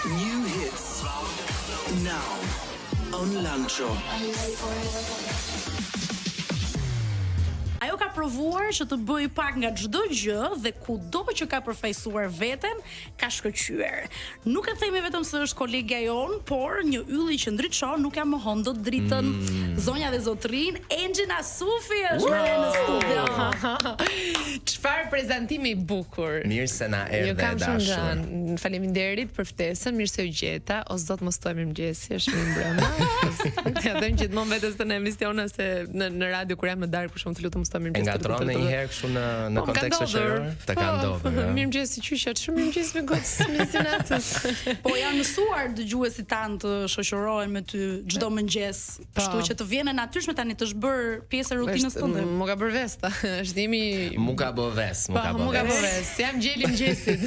New hits now on Lancho. Ajo ka provuar që të bëj pak nga çdo gjë dhe kudo që ka përfaqësuar veten, ka shkëlqyer. Nuk e themi vetëm se është kolegja jon, por një ylli që ndriçon nuk ja mohon dot dritën. Zonja dhe zotrin, Engji Nasufi është me në studio. Çfarë prezantimi i bukur. Mirë se na erdhe dashur. Faleminderit për ftesën, mirë se u gjeta. O zot mos thuaj mirëmëngjesi, është mirë mbrëmë. Ja them gjithmonë vetes në emisione se në radio kur jam në darkë për shkak të lutem E ngatron një herë kështu në kontekst shoqëror? Të ka ndodhur. Mirëmëngjes qysh, çfarë mirëmëngjes me gocë mesinatës. Po janë mësuar dëgjuesit tanë të shoqërohen me ty çdo mëngjes. Kështu që të vjen e natyrshme tani të zhbër pjesë e rutinës tënde. Mu ka bër vesta. Është imi Mu ka bë ves, mu ka bë ves. Jam gjeli mëngjesit.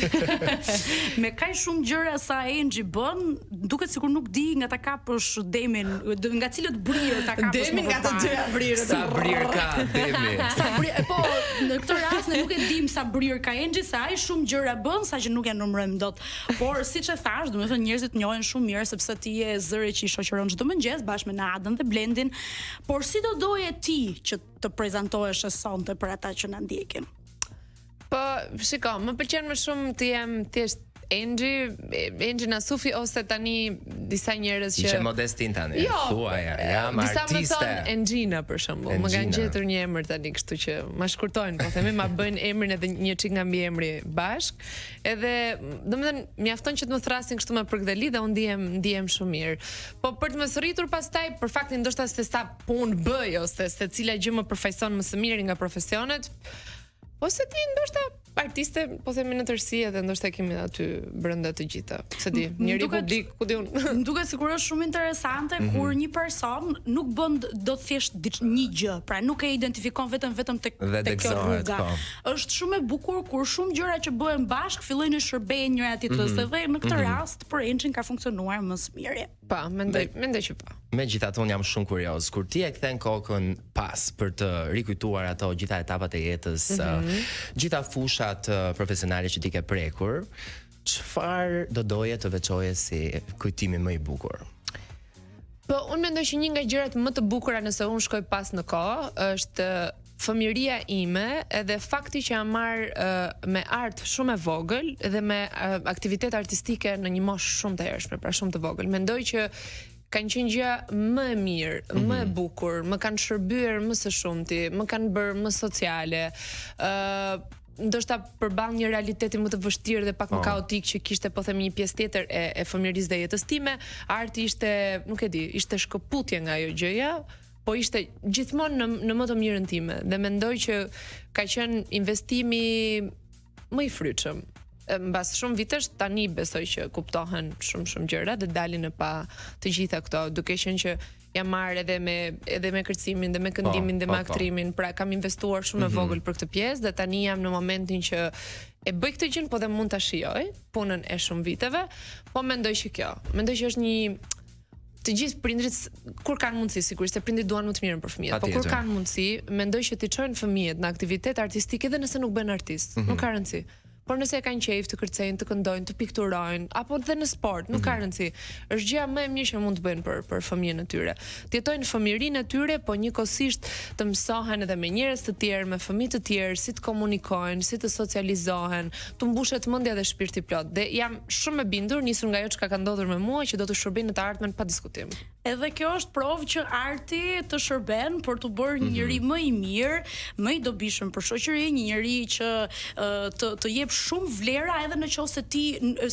Me kaq shumë gjëra sa Engji bën, duket sikur nuk di nga ta kapësh demin, nga cilët brirë ta kapësh. Demin nga të dyja brirë. Sa brirë ka demi. Po, në këtë rast ne nuk e dim sa brir ka Engji, sa ai shumë gjëra bën, saqë nuk e numërojmë dot. Por siç e thash, domethënë njerëzit njohin shumë mirë sepse ti je zëri që i shoqëron çdo mëngjes bashkë me Nadën dhe Blendin. Por si do doje ti që të prezantohesh sonte për ata që na ndjekin? Po, shiko, më pëlqen më shumë të jem thjesht Engji Nasufi ose tani disa njerëz që Ishe modestin tani. Thuaja, jam disa artiste. Disa më thon Engjina për shembull. Më kanë gjetur një emër tani, kështu që ma shkurtojnë, po themi ma bëjnë emrin edhe një çik nga mbiemri bashk. Edhe, domethënë, mjafton që të më thrasin kështu me përktheli dhe unë ndihem shumë mirë. Po për të më thritur pastaj për faktin ndoshta se sa punë bëj ose se cila gjë më përfaqëson më së miri nga profesionet, ose ti ndoshta artiste, po themi në tërësi edhe ndoshta kemi aty brenda të gjitha. Se di, njëri publik, ku di unë. Duket sikur është shumë interesante kur një person nuk bën do thjesht një gjë, pra nuk e identifikon vetëm tek kjo rruga. Është shumë e bukur kur shumë gjëra që bëhen bashk fillojnë të shërbejnë njëra tjetrës dhe në këtë rast për Engjin ka funksionuar më së miri. Pa, mendoj që pa. Megjithatë unë jam shumë kurioz, kur ti e kthen kokën pas për të rikujtuar ato gjitha etapat e jetës, gjitha fushat profesionale që ti ke prekur, çfarë do doje të veçoje si kujtimi më i bukur? Po, unë mendoj që një nga gjërat më të bukura nëse unë shkoj pas në kohë është fëmijëria ime edhe fakti që jam marrë me art shumë e vogël dhe me aktivitet artistike në një moshë shumë të hershme, pra shumë të vogël. Mendoj që kanë qenë gjëja më e mirë, më e bukur, më kanë shërbyer më së shumti, më kanë bërë më sociale. Ndoshta përballë një realiteti më të vështirë dhe pak më kaotik që kishte po themi një pjesë tjetër e fëmijërisë dhe jetës time, arti ishte, nuk e di, ishte shkëputje nga ajo gjëja, po ishte gjithmonë në më të mirën time dhe mendoj që ka qenë investimi më i frytshëm. Mbas shumë vitesh tani besoj që kuptohen shumë gjëra dhe dalin në pa të gjitha këto, duke qenë që jam marrë edhe me kërcimin dhe me këndimin dhe me aktrimin, pra kam investuar shumë e vogël për këtë pjesë dhe tani jam në momentin që e bëj këtë gjë, po dhe mund ta shijoj punën e shumë viteve, po mendoj që është një të gjithë prindrit kur kanë mundësi, sigurisht se prindrit duan më të mirën për fëmijët, po kur kanë mundësi, mendoj që t'i çojnë fëmijët në aktivitet artistik edhe nëse nuk bën artist, nuk ka rëndësi. Por nëse e kanë qejf të kërcejnë, të këndojnë, të pikturojnë, apo dhe në sport, nuk ka rëndësi. Është gjëja më e mirë që mund të bëjnë për fëmijën e tyre. Të jetojnë fëmijërinë e tyre, po njëkohësisht të mësohen edhe me njerëz të tjerë, me fëmijë të tjerë, si të komunikojnë, si të socializohen, të mbushet mendja dhe shpirti plot. Dhe jam shumë e bindur, nisur nga ajo që ka ndodhur me mua, që do të shërbejnë në të ardhmen pa diskutim. Edhe kjo është provë që arti të shërben për të bërë një njeri më i mirë, më i dobishëm për shoqëri, një njeri që të jep shumë vlera edhe në qoftë se ti,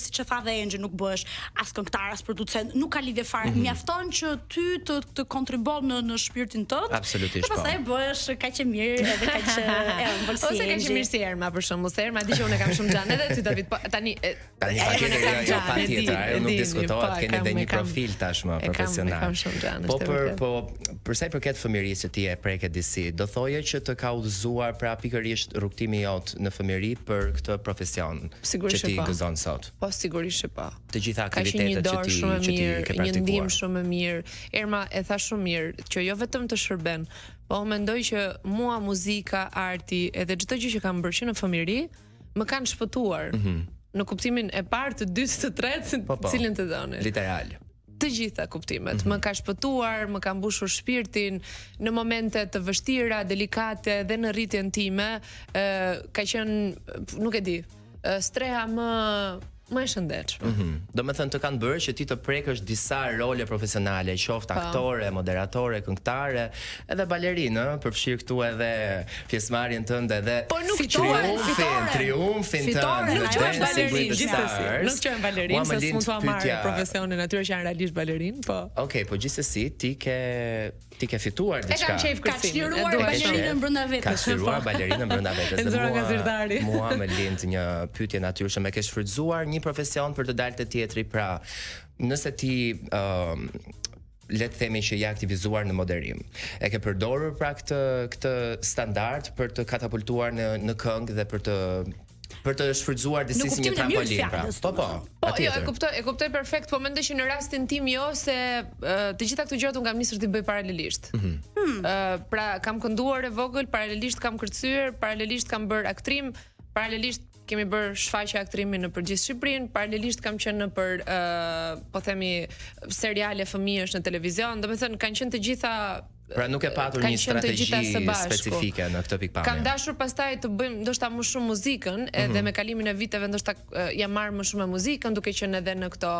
siç e tha dhe Engji, nuk bëhesh as këngëtar as producent, nuk ka lidhje fare. Mjafton që ty të kontribon në shpirtin tënd. Absolutisht po. Pastaj bëhesh kaq e mirë edhe kaq ëmbëlsi. Ose kaq e mirë si Erma për shembull, se Erma di që unë kam shumë xhan edhe ty David, po tani patjetër, nuk diskutohet, keni edhe një profil tashmë profesional. Po për sa i përket fëmijërisë që ti e preke disi, do thoje që të ka udhëzuar pra pikërisht rrugtimi jot në fëmijëri për këtë profesion që ti gëzon sot? Po sigurisht që po. Të gjitha aktivitetet që ti ke praktikuar. Një ndihmë shumë e mirë. Erma e tha shumë mirë që jo vetëm të shërben, po mendoj që mua muzika, arti edhe çdo gjë që kam bërë që në fëmijëri më kanë shpëtuar. në kuptimin e parë, të dytë, të tretë, cilin të doni. Literal. Të gjitha kuptimet. Më ka shpëtuar, më ka mbushur shpirtin në momente të vështira, delikate dhe në rritjen time, ka qenë, nuk e di, streha më e shëndetshme. Do me thënë të kanë bërë që ti të prekësh disa role profesionale, qoftë aktore, moderatore, këngëtare, edhe balerinë, përfshir këtu edhe pjesëmarrjen tënde edhe triumfin tënd. Nuk qenë balerinë, gjithsesi. Nuk qenë balerinë, se s'mund të marrë profesionin atyre që janë realisht balerinë, po. Okej, po gjithsesi ti ke fituar diçka. Ka çliruar balerinën brenda vetes. Ka çliruar balerinën brenda vetes. Dhe mua më lind një pyetje natyrshme, e ke shfrytzuar një profesion për të dalë te teatri, pra nëse ti le të themi që je aktivizuar në moderim, e ke përdorur pra këtë standard për të katapultuar në këngë dhe për të shfrytzuar disi si një trampolin, pra. Po, jo, e kuptoj perfekt, po mendoj që në rastin tim jo, se të gjitha këto gjërat unë kam nisur t'i bëj paralelisht. Pra kam kënduar e vogël, paralelisht kam kërcyer, paralelisht kam bërë aktrim, paralelisht kemi bërë shfaqje aktrimi në përgjithë Shqipërinë, paralelisht kam qenë për po themi seriale fëmijësh në televizion, domethënë kanë qenë të gjitha. Pra nuk e patur një strategji specifike në këtë pikpamje. Kam dashur pastaj të bëjmë ndoshta më shumë muzikën, edhe me kalimin e viteve ndoshta jam marrë më shumë me muzikën, duke qenë edhe në këto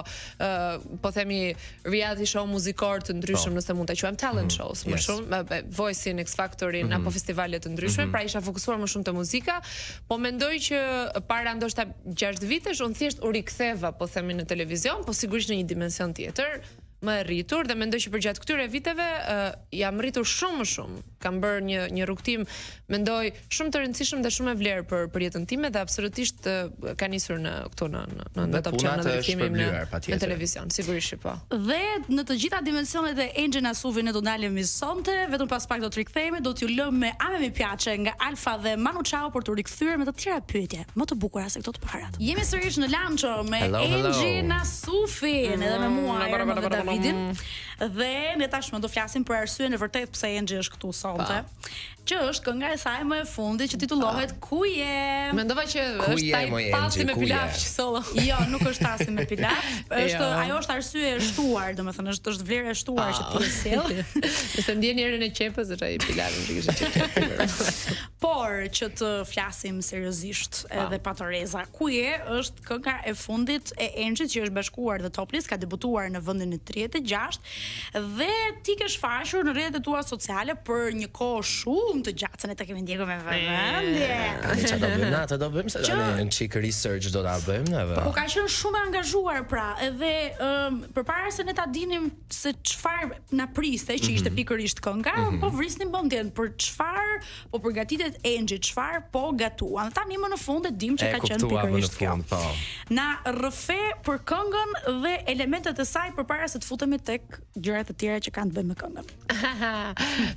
po themi reality show muzikor të ndryshëm, nëse mund ta quajmë talent shows, më shumë Voice-in, X Factorin apo festivale të ndryshme, pra isha fokusuar më shumë te muzika, po mendoj që para ndoshta 6 vitesh unë thjesht u riktheva po themi në televizion, po sigurisht në një dimension tjetër, më e rritur, dhe mendoj që përgjatë këtyre viteve jam rritur shumë më shumë. Kam bërë një rrugtim, mendoj, shumë të rëndësishëm dhe shumë e vlerë për jetën time, dhe absolutisht ka nisur në këtu në Top Channel dhe ndrikimin në televizion, sigurisht po. Dhe në të gjitha dimensionet e Angel Nasuvi ne do ndalemi sonte, vetëm pas pak do të rikthehemi, do t'ju lëm me Ame mi piace nga Alfa dhe Manu Chao për të rikthyer me të tjera pyetje, më të bukura se këto të parat. Jemi sërish në Lancho me Angel Nasufi, edhe me mua dhe ne tashmë do flasim për arsyeën e vërtet pse Angel është këtu sonte, që është kënga e saj më e fundit që titullohet Ku je? Mendova që është tasi me pilaf solo. Jo, nuk është tasi me pilaf, është ajo është arsye e shtuar, domethënë është vlerë e shtuar që ti sjell. Nëse ndjen erën e qepës është ai pilafi që kishte qepë. Por që të flasim seriozisht edhe pa të rreza. Ku je është kënga e fundit e Angel që është bashkuar dhe Toplist, ka debutuar në vendin e 36 dhe ti ke shfaqur në rrjetet tua sociale për një kohë shumë të gjatë, se ne ta kemi ndjekur me vëmendje. Çfarë do bëjmë natë? Do bëjmë se tani një çik research do ta bëjmë neve. Po ka qenë shumë e angazhuar pra, edhe përpara se ne ta dinim se çfarë na priste që ishte pikërisht kënga, po vrisnim mendjen për çfarë po përgatitet Angel, çfarë po gatuan. Tani më në fund e dim që ka qenë pikërisht kjo. Na rrëfe për këngën dhe elementet e saj përpara se të futemi tek gjërat e tjera që kanë të bëjnë me këngën.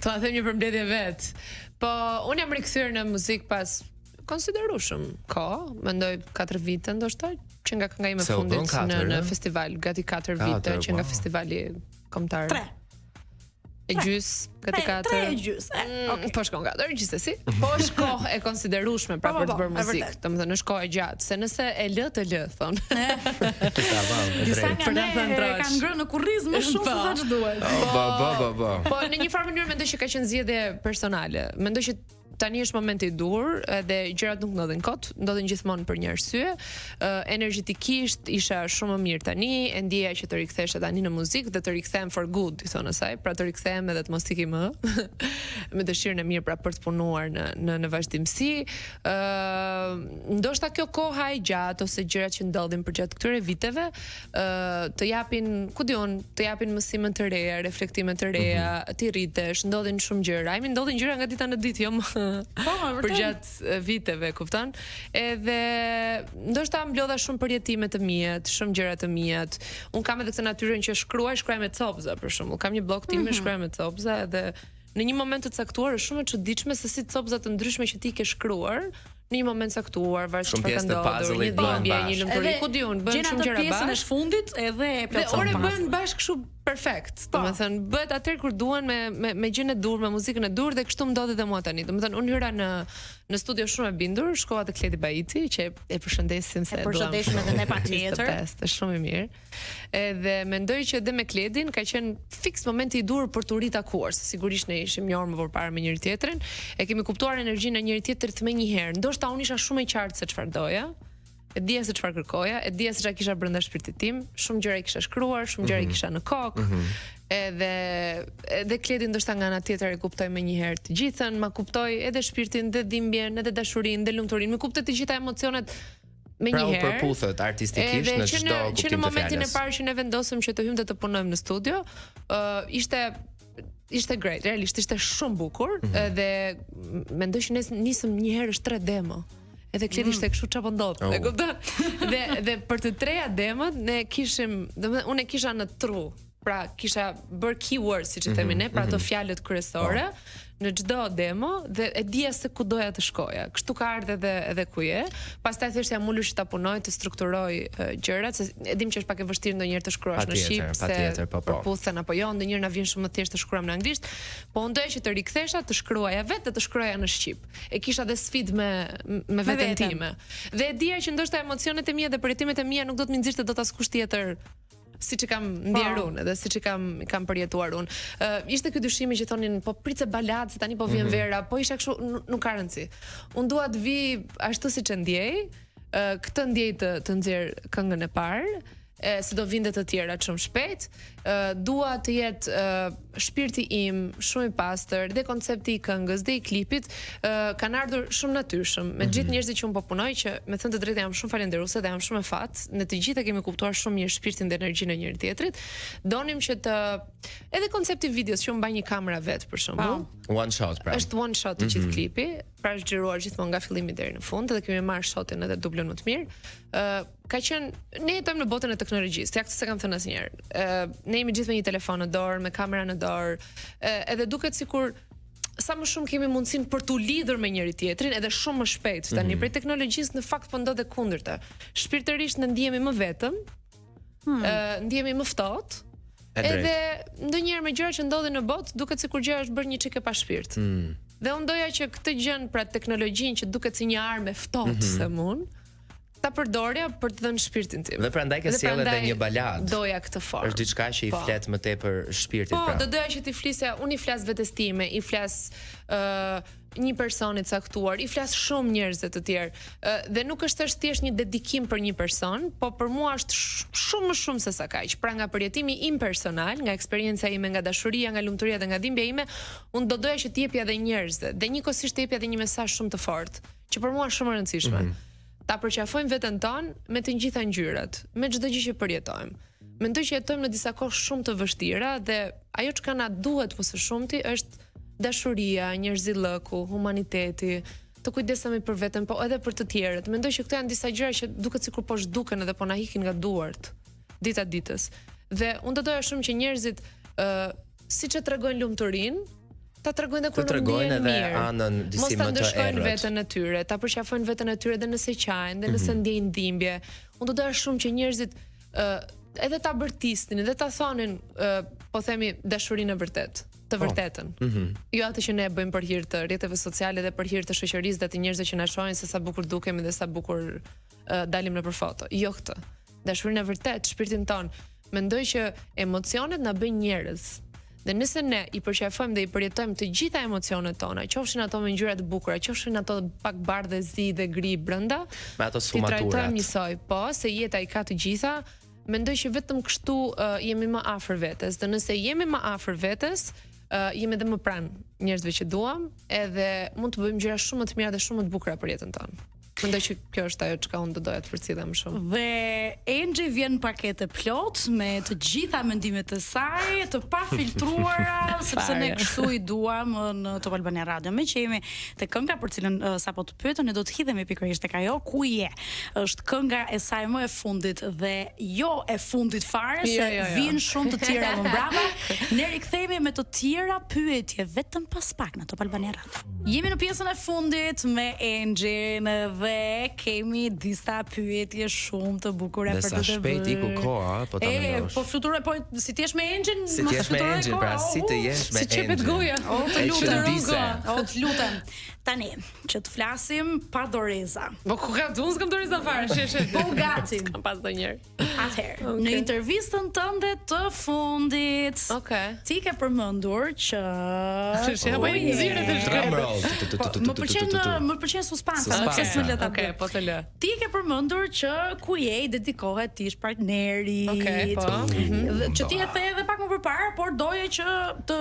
To a them një përmbledhje vet. Po unë jam rikthyer në muzikë pas konsiderueshëm kohë, mendoj 4 vite ndoshta, që nga kënga ime e fundit në festival, gati 4 vite që nga festivali kombëtar. 3 e gjys, gati 4. 3 e gjys. Po shkon 4, gjithsesi. Po është kohë e konsiderueshme pra për të bërë muzikë. Domethënë është kohë e gjatë, se nëse e lë të lë thon. Disa nga ne kanë ngrënë në kurriz më shumë se sa ç'duhet. Po në një farë mënyrë mendoj që ka qenë zgjedhje personale. Mendoj që tani është momenti i dur dhe gjërat nuk ndodhin kot, ndodhin gjithmonë për një arsye. Energjetikisht isha shumë më mirë tani, e ndjeja që të rikthesha tani në muzikë dhe të rikthehem for good, i thonë asaj, pra të rikthehem edhe të mos iki më, me dëshirën e mirë pra për të punuar në vazhdimsi. Ndoshta kjo koha e gjatë ose gjërat që ndodhin përgjatë këtyre viteve të japin, ku diun, të japin mësime të reja, reflektime të reja, ti rritesh, ndodhin shumë gjëra. Ndodhin gjëra nga dita në ditë, jo më përgjatë viteve, kupton? Edhe ndoshta mblodha shumë përjetime të mia, shumë gjëra të mia. Un kam edhe këtë natyrën që shkruaj me copza, për shembull. Kam një blog tim me shkruaj me copza dhe në një moment të caktuar është shumë e çuditshme se si copza të ndryshme që ti ke shkruar në një moment caktuar, varet çfarë ka ndodhur, një dhimbje, një lumturi, ku diun, bën shumë gjëra bashkë. Pjesën e fundit edhe e plotson. Ore bën bashkë kështu perfekt. Domethënë bëhet atëherë kur duan me gjën e dur, me muzikën e dur dhe kështu ndodhi edhe mua tani. Domethënë unë hyra në studio shumë e bindur, shkova te Kledi Baiti, që e përshëndesim se e përshëndesim edhe ne patjetër. Është shumë i mirë. Edhe mendoj që edhe me Kledin ka qenë fiks momenti i dur për të ritakuar, se sigurisht ne ishim njohur më përpara me njëri tjetrin, e kemi kuptuar energjinë e njëri tjetrit më një herë. Ndoshta unë isha shumë e qartë se çfarë doja. E dija se çfarë kërkoja, e dija se çfarë kisha brenda shpirtit tim, shumë gjëra i kisha shkruar, shumë gjëra i kisha në kokë. Edhe Kledi ndoshta nga ana tjetër e kuptoi më një herë të gjithën, ma kuptoi edhe shpirtin, edhe dhimbjen, edhe dashurinë, edhe lumturinë, më kuptoi të gjitha emocionet me një herë. Pra u përputhet artistikisht në çdo kuptim të fjalës. Që në momentin e parë që ne vendosëm që të hymte të punojmë në studio, ishte great, realisht ishte shumë bukur, dhe mendoj që ne nisëm një herë 3 demo. Edhe Kledi ishte kështu çapo ndodh. E kupton? Dhe për të treja demot ne kishim, domethënë unë kisha në tru. Pra kisha bër keywords, siç i themi ne, pra ato fjalët kryesore në çdo demo dhe e dija se ku doja të shkoja. Kështu ka ardhur edhe ku je. Pastaj thjesht jam ulur që ta punoj, të strukturoj gjërat, se e dim që është pak e vështirë ndonjëherë të shkruash në shqip, se përputhen apo jo, ndonjëherë na vjen shumë më thjesht të shkruam në anglisht, po unë doja që të rikthesha, të shkruaja vetë dhe të shkruaja në shqip. E kisha dhe sfidë me veten time. Dhe e dija që ndoshta emocionet e mia dhe përjetimet e mia nuk do të më nxirrte dot askush tjetër, siç e kam ndjer unë dhe siç e kam përjetuar unë. Ishte ky dyshimi që thonin po price balad, se tani po vjen vera, po isha kështu, nuk ka rëndësi. Unë dua të vi ashtu siç e ndjej, këtë ndjej të nxjerr këngën e parë, se do vinte të tjerat shumë shpejt. Dua të jetë shpirti im shumë i pastër, dhe koncepti i këngës dhe i klipit kanë ardhur shumë natyrshëm. Me gjithë njerëzit që unë po punoj, që me thënë të drejtë jam shumë falendëruese dhe jam shumë e fat, ne të gjithë kemi kuptuar shumë mirë shpirtin dhe energjinë e njëri tjetrit. Donim që edhe koncepti i videos që unë mbaj një kamera vet për shembull. One shot pra. Është one shot të gjithë klipi, pra është xhiruar gjithmonë nga fillimi deri në fund dhe kemi marrë shotin edhe dublon më të mirë. Ka qenë, ne jetojmë në botën e teknologjisë, ja këtë se kam thënë asnjëherë. Ne jemi gjithë me një telefon në dorë, me kamera në dorë, edhe duket sikur sa më shumë kemi mundësinë për t'u lidhur me njëri tjetrin edhe shumë më shpejt. Tani prej teknologjisë në fakt po ndodhe kundërta. Shpirtërisht ne ndihemi më vetëm, ndihemi më ftohtë. Edhe ndonjëherë me gjëra që ndodhin në botë duket sikur gjëra është bërë një çike pa shpirt. Dhe unë doja që këtë gjën, pra teknologjinë që duket si një armë ftohtë se mund, ta përdorja për të dhënë shpirtin tim. Dhe prandaj ke sjellë edhe një balad. Doja këtë formë. Është diçka që i flet më tepër shpirtit pra. Po, do doja që ti flisja, unë i flas vetes time, i flas një personi të caktuar, i flas shumë njerëzve të tjerë. Dhe nuk është thjesht një dedikim për një person, po për mua është shumë më shumë se sa kaq. Pra nga përjetimi im personal, nga eksperjenca ime, nga dashuria, nga lumturia dhe nga dhimbja ime, unë do doja që t'i jepja edhe njerëzve, dhe njëkohësisht të jepja edhe një mesazh shumë të fortë, që për mua është shumë e rëndësishme. Ta përqafojmë veten tonë me të gjitha ngjyrat, me çdo gjë që përjetojmë. Mendoj që jetojmë në disa kohë shumë të vështira dhe ajo çka na duhet më së shumti është dashuria, njerëzillëku, humaniteti, të kujdesemi për veten, po edhe për të tjerët. Mendoj që këto janë disa gjëra që duket sikur po zhduken edhe po na hikin nga duart dita ditës. Dhe unë do doja shumë që njerëzit siç e tregojnë lumturinë, ta tregojnë kur nuk ndjen mirë. Anën disi më të errët. Mos ta ndëshkojnë veten e tyre, ta përqafojnë veten e tyre edhe nëse qajnë, dhe nëse ndjejnë dhimbje. Unë do doja shumë që njerëzit edhe ta bërtisnin, edhe ta thonin, po themi, dashurinë e vërtet, të vërtetën. Jo atë që ne bëjmë për hir të rrjeteve sociale dhe për hir të shoqërisë dhe të njerëzve që na shohin se sa bukur dukemi dhe sa bukur dalim nëpër foto. Jo këtë. Dashurinë e vërtet, shpirtin ton. Mendoj që emocionet na bëjnë njerëz. Dhe nëse ne i përqafojmë dhe i përjetojmë të gjitha emocionet tona, qofshin ato me ngjyra të bukura, qofshin ato pak bardhë, zi dhe gri brenda, me ato sfumaturat. Ti trajtojmë njësoj, po, se jeta i ka të gjitha, mendoj që vetëm kështu jemi më afër vetes. Dhe nëse jemi më afër vetes, jemi edhe më pranë njerëzve që duam, edhe mund të bëjmë gjëra shumë më të mira dhe shumë më të bukura për jetën tonë. Mendoj që kjo është ajo çka unë do doja të përcjellja më shumë. Dhe Angel vjen pakete plot me të gjitha mendimet e saj, të pafiltruara, sepse ne kështu i duam në Top Albania Radio. Me që jemi te kënga për cilën sapo të pyetën, ne do të hidhemi pikërisht tek ajo ku je. Është kënga e saj më e fundit dhe jo e fundit fare, se vijnë shumë të tjera më brapa. Ne rikthehemi me të tjera pyetje vetëm pas pak në Top Albania Radio. Jemi në pjesën e fundit me Angel dhe Dhe kemi disa pyetje shumë të bukura për të bërë. Dhe sa shpejt iku koha, po ta mendosh. Po fluturoj, po si ti jesh me engine, si ti jesh me engine, pra si të jesh me engine. Si çepet goja. O të lutem. Tani, që të flasim pa doreza. Po ku ka unë s'kam doreza fare, shesh. Po gati. Kam pas ndonjëherë. Atëherë, në intervistën tënde të fundit, ti ke përmendur që po i nxirret të shkruaj. Më pëlqen suspansa, më pse s'më le ta bëj. Po të lë. Ti ke përmendur që ku je dedikohet ti ish partneri. Që ti e the edhe pak më përpara, por doje që të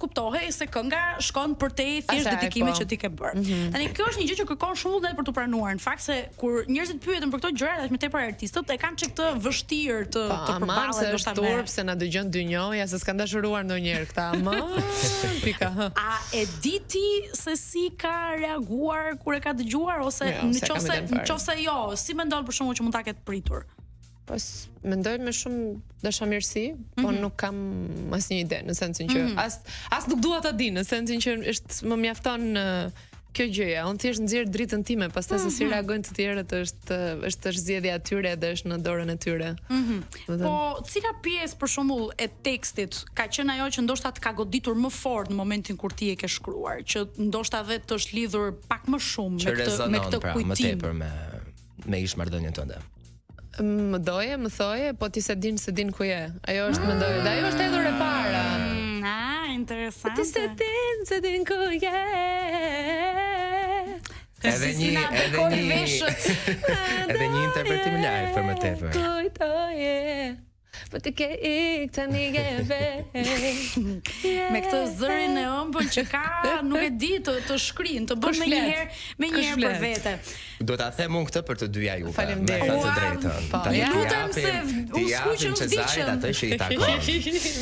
kuptohej se kënga shkon për te thjesht dedikimin që ti ke bërë. Tani kjo është një gjë që kërkon shumë dhe për të pranuar. Në fakt se kur njerëzit pyeten për këto gjëra, edhe më tepër artistët e kanë çik të vështirë të përballen ndoshta me. Turp se na dëgjon dynjoja se s'kan dashuruar ndonjëherë këta. Pika. A e di ti se si ka reaguar kur e ka dëgjuar ose nëse jo, si mendon për shkakun që mund ta ketë pritur? Po mendoj me shumë dashamirësi, po nuk kam asnjë ide, në sensin që as nuk dua ta di, në sensin që është më mjafton kjo gjëja. Unë thjesht nxjerr dritën time, pastaj se si reagojnë të tjerët është zgjedhja e tyre dhe është në dorën e tyre. Po, cila pjesë për shembull e tekstit ka qenë ajo që ndoshta të ka goditur më fort në momentin kur ti e ke shkruar, që ndoshta vetë të është lidhur pak më shumë me këtë kujtim? Më tepër me ish-marrëdhënien tënde. Më doje, më thoje, po ti se din ku je. Ajo është më doje. Dhe ajo është hedhur e para. Interesante. Po ti se din ku je. Edhe një interpretim live për më tepër. Kujtoje. Po të ke ik të një geve. Me këtë zërin e ëmbël që ka, nuk e di të shkrin, të bën me njëherë për vete. Do ta them unë këtë për të dyja juve. Faleminderit. Me të drejtën. Lutem se u skuqëm Cezarit atë që i takon.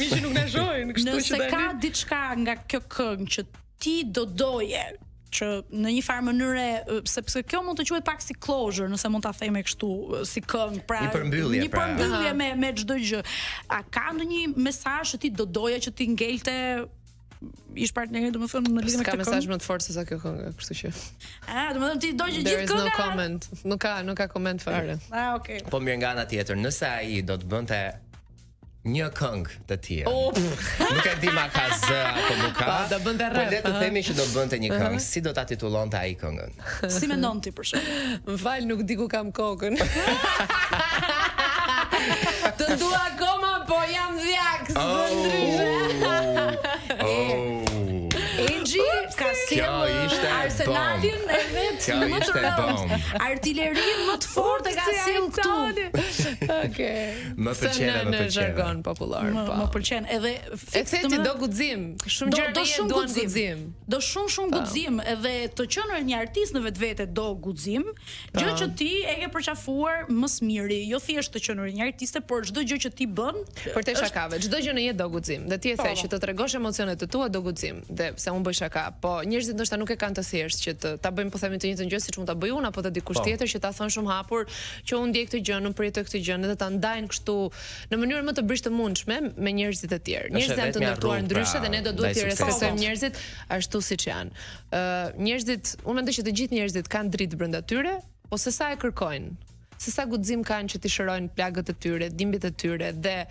Miqë nuk na shohin, kështu që nëse ka diçka nga kjo këngë që ti do doje që në një farë mënyre, sepse kjo mund të quhet pak si closure, nëse mund ta themi kështu, si këngë, pra një përmbyllje me çdo gjë. A ka ndonjë mesazh që ti do doje që ti ngelte ish partneri, domethënë në lidhje me këtë këngë? Ka mesazh më të fortë se sa kjo këngë, kështu që. Domethënë ti do që gjithë kënga. There is no comment. Nuk ka koment fare. Okay. Po mirë, nga ana tjetër, nëse ai do të bënte një këngë të tjerë. Nuk e di ma ka zë apo nuk ka. Po le të themi që do bënte një këngë, si do ta titullonte ai këngën? Si mendon ti për shkak? Më fal, nuk di ku kam kokën. Të dua akoma, po jam dhjaks. Engji ka sjellë Arsenalin e vet më të rëndë. Artillerinë më të fortë ka sjellë këtu. Okej. Më pëlqen në jargon popullor, po. Më pëlqen edhe efekti do guxim. Shumë gjëra do guxim. Do shumë guxim, edhe të qenë një artist në vetvete do guxim, gjë që ti e ke përqafuar më së miri, jo thjesht të qenë një artiste, por çdo gjë që ti bën, për te shakave, çdo gjë në jetë do guxim. Dhe ti e the që të tregosh emocionet e tua do guxim. Dhe se unë bëj shaka, po njerëzit ndoshta nuk e kanë të thjeshtë që ta bëjmë po themi të njëjtën gjë siç mund ta bëj unë apo të dikush tjetër që ta thon shumë hapur që unë ndjej këtë gjë, unë përjetoj këtë gjë, edhe ta ndajnë kështu në mënyrë më të brishtë-mundshme me njerëzit e tjerë. Njerëzit janë të ndërtuar ndryshe dhe ne do duhet të respektojmë njerëzit ashtu siç janë. Njerëzit, unë mendoj që të gjithë njerëzit kanë dritë brenda tyre, po se sa e kërkojnë. Se sa guxim kanë që t'i shërojnë plagët e tyre, dhimbjet e tyre dhe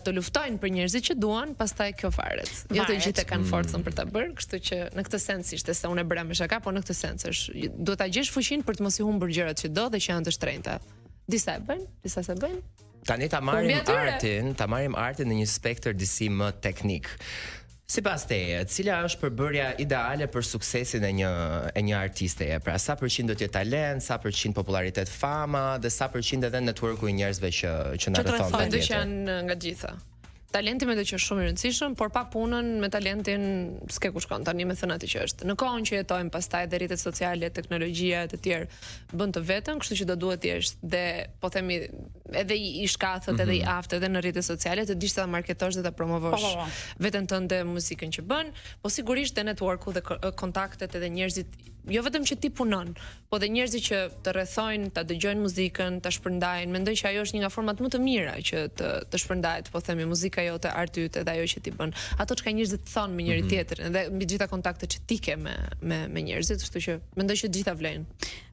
të luftojnë për njerëzit që duan, pastaj kjo faret. Jo të gjithë e kanë forcën për ta bërë, kështu që në këtë sens ishte se unë e bëra me shaka, po në këtë sens është duhet ta gjesh fuqinë për të mos i humbur gjërat që do dhe që janë të shtrenjta. Disa e bëjnë, disa se bëjnë. Tani ta marrim artin në një spektër disi më teknik. Sipas teje, cila është përbërja ideale për suksesin e një artisteje? Pra sa përqind do të jetë talent, sa përqind popularitet, fama dhe sa përqind edhe networku i njerëzve që na rrethon vetë. Mendoj që janë nga gjitha. Talenti mendoj që është shumë i rëndësishëm, por pa punën me talentin s'ke ku shkon. Tani me thënë atë që është. Në kohën që jetojmë, pastaj dhe rrjetet sociale, teknologjia e të tjerë bën të vetën, kështu që do duhet të jesh dhe po themi edhe i shkathët, edhe i aftë, edhe në rrjetet sociale të dish ta marketosh dhe ta promovosh veten tënde, muzikën që bën, po sigurisht dhe networku dhe kontaktet edhe njerëzit, jo vetëm që ti punon, po dhe njerëzit që të rrethojnë, ta dëgjojnë muzikën, ta shpërndajnë. Mendoj që ajo është një nga format më të mira që të shpërndahet, po themi muzika jote, arti yt edhe ajo që ti bën. Ato çka njerëzit thonë me njëri tjetrin dhe mbi gjitha kontaktet që ti ke me njerëzit, kështu që mendoj që të gjitha vlejnë.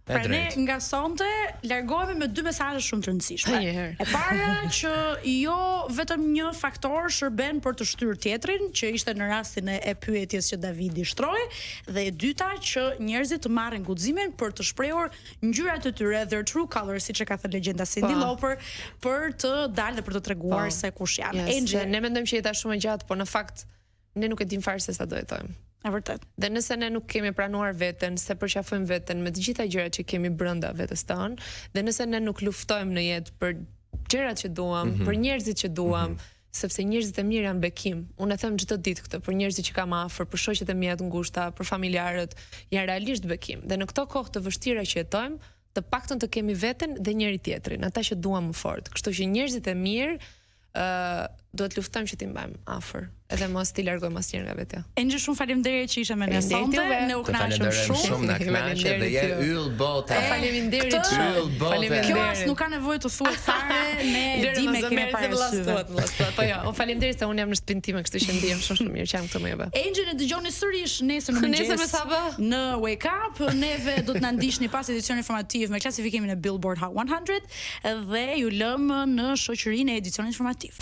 Pra ne drejt. nga sonte largohemi me dy mesazhe shumë të rëndësishme. Hajher. E para që jo vetëm një faktor shërben për të shtyrë tjetrin, që ishte në rastin e pyetjes që Davidi shtroi, dhe e dyta që njerëzit të marrin guximin për të shprehur ngjyrat e tyre, their true colors, siç e ka thënë legjenda Cyndi Lauper, për të dalë dhe për të treguar se kush janë. Angel, ne mendojmë që jeta është shumë e gjatë, por në fakt ne nuk e dim fare se sa do jetojmë. E vërtet. Dhe nëse ne nuk kemi pranuar veten, se përqafojmë veten me të gjitha gjërat që kemi brenda vetes tonë, dhe nëse ne nuk luftojmë në jetë për gjërat që duam, për njerëzit që duam, sepse njerëzit e mirë janë bekim. Unë e them çdo ditë këtë, për njerëzit që kam afër, për shoqjet e mia të ngushta, për familjarët, janë realisht bekim. Dhe në këto kohë të vështira që jetojmë, të paktën të kemi veten dhe njëri tjetrin, ata që duam më fort. Kështu që njerëzit e mirë duhet luftojmë që t'i mbajmë afër, edhe mos t'i largojmë asnjëherë nga vetja. Angel, shumë faleminderit që ishe me ne sonte. Ne u kënaqëm Shumë na kënaqë dhe je yll bote. Faleminderit Këtë- shumë. Yll bote. Kjo as nuk ka nevojë të thuhet fare, ne di me kemi para syve. Po jo, unë faleminderit se unë jam në shtëpinë time, kështu që ndihem shumë mirë që jam këtu me juve. Angel e dëgjoni sërish nesër në Nesër me mëngjes sa bë? në Wake Up. Neve do të na ndiqni pas edicion informativ me klasifikimin e Billboard Hot 100 dhe ju lëm në shoqërinë e edicionit informativ.